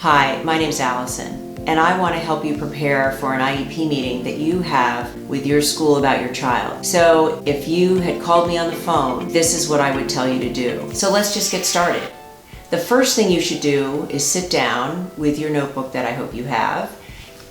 Hi, my name's Allison, and I want to help you prepare for an IEP meeting that you have with your school about your child. So if you had called me on the phone, this is what I would tell you to do. So let's just get started. The first thing you should do is sit down with your notebook that I hope you have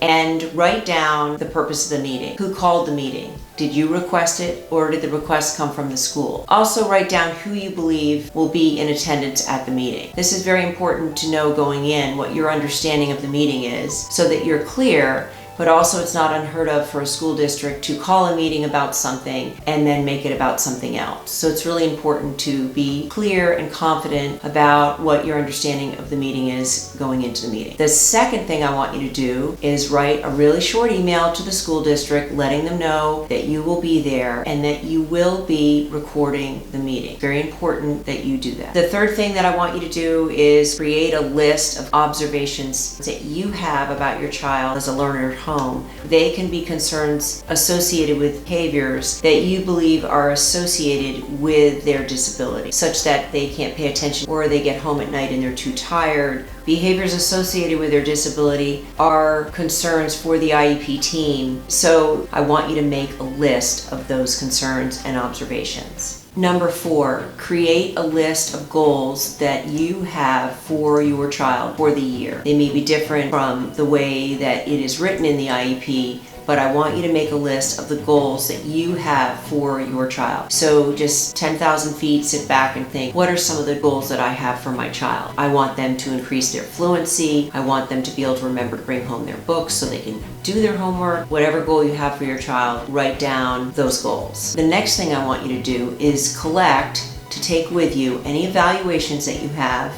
and write down the purpose of the meeting. Who called the meeting? Did you request it, or did the request come from the school? Also write down who you believe will be in attendance at the meeting. This is very important to know going in what your understanding of the meeting is so that you're clear, but also it's not unheard of for a school district to call a meeting about something and then make it about something else. So it's really important to be clear and confident about what your understanding of the meeting is going into the meeting. The second thing I want you to do is write a really short email to the school district letting them know that you will be there and that you will be recording the meeting. Very important that you do that. The third thing that I want you to do is create a list of observations that you have about your child as a learner at home. They can be concerns associated with behaviors that you believe are associated with their disability, such that they can't pay attention or they get home at night and they're too tired. Behaviors associated with their disability are concerns for the IEP team, so I want you to make a list of those concerns and observations. Number 4, create a list of goals that you have for your child for the year. They may be different from the way that it is written in the IEP, but I want you to make a list of the goals that you have for your child. So just 10,000 feet, sit back and think, what are some of the goals that I have for my child? I want them to increase their fluency. I want them to be able to remember to bring home their books so they can do their homework. Whatever goal you have for your child, write down those goals. The next thing I want you to do is collect, to take with you, any evaluations that you have,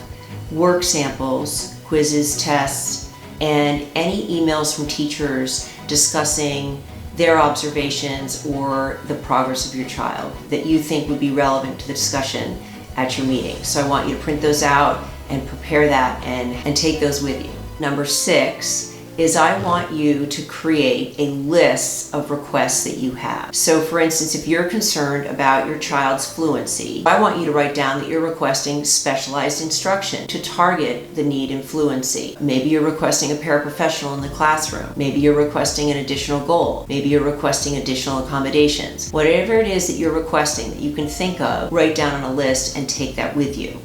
work samples, quizzes, tests, and any emails from teachers discussing their observations or the progress of your child that you think would be relevant to the discussion at your meeting. So I want you to print those out and prepare that and take those with you. Number 6 is I want you to create a list of requests that you have. So for instance, if you're concerned about your child's fluency, I want you to write down that you're requesting specialized instruction to target the need in fluency. Maybe you're requesting a paraprofessional in the classroom. Maybe you're requesting an additional goal. Maybe you're requesting additional accommodations. Whatever it is that you're requesting that you can think of, write down on a list and take that with you.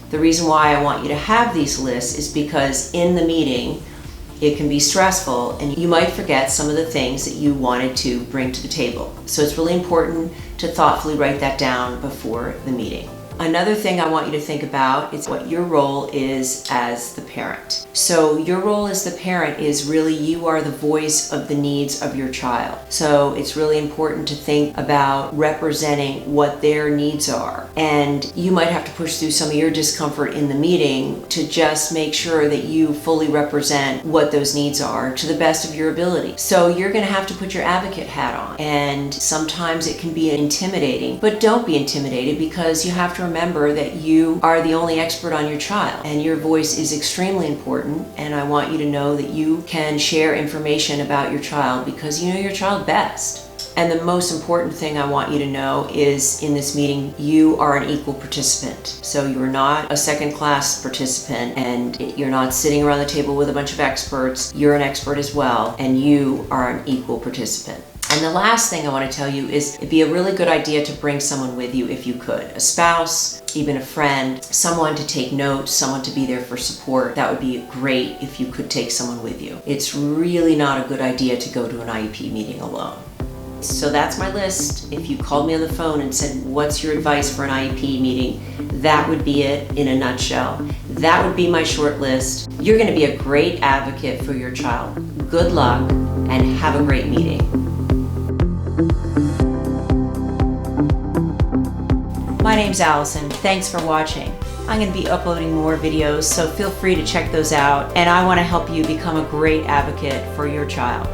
The reason why I want you to have these lists is because in the meeting, it can be stressful and you might forget some of the things that you wanted to bring to the table. So it's really important to thoughtfully write that down before the meeting. Another thing I want you to think about is what your role is as the parent. So your role as the parent is really you are the voice of the needs of your child. So it's really important to think about representing what their needs are. And you might have to push through some of your discomfort in the meeting to just make sure that you fully represent what those needs are to the best of your ability. So you're going to have to put your advocate hat on. And sometimes it can be intimidating, but don't be intimidated because you have to remember that you are the only expert on your child and your voice is extremely important, and I want you to know that you can share information about your child because you know your child best. And the most important thing I want you to know is in this meeting, you are an equal participant. So you're not a second-class participant and you're not sitting around the table with a bunch of experts. You're an expert as well, and you are an equal participant. And the last thing I want to tell you is it'd be a really good idea to bring someone with you if you could. A spouse, even a friend, someone to take notes, someone to be there for support. That would be great if you could take someone with you. It's really not a good idea to go to an IEP meeting alone. So that's my list. If you called me on the phone and said, what's your advice for an IEP meeting? That would be it in a nutshell. That would be my short list. You're going to be a great advocate for your child. Good luck and have a great meeting. My name's Allison. Thanks for watching. I'm going to be uploading more videos, so feel free to check those out. And I want to help you become a great advocate for your child.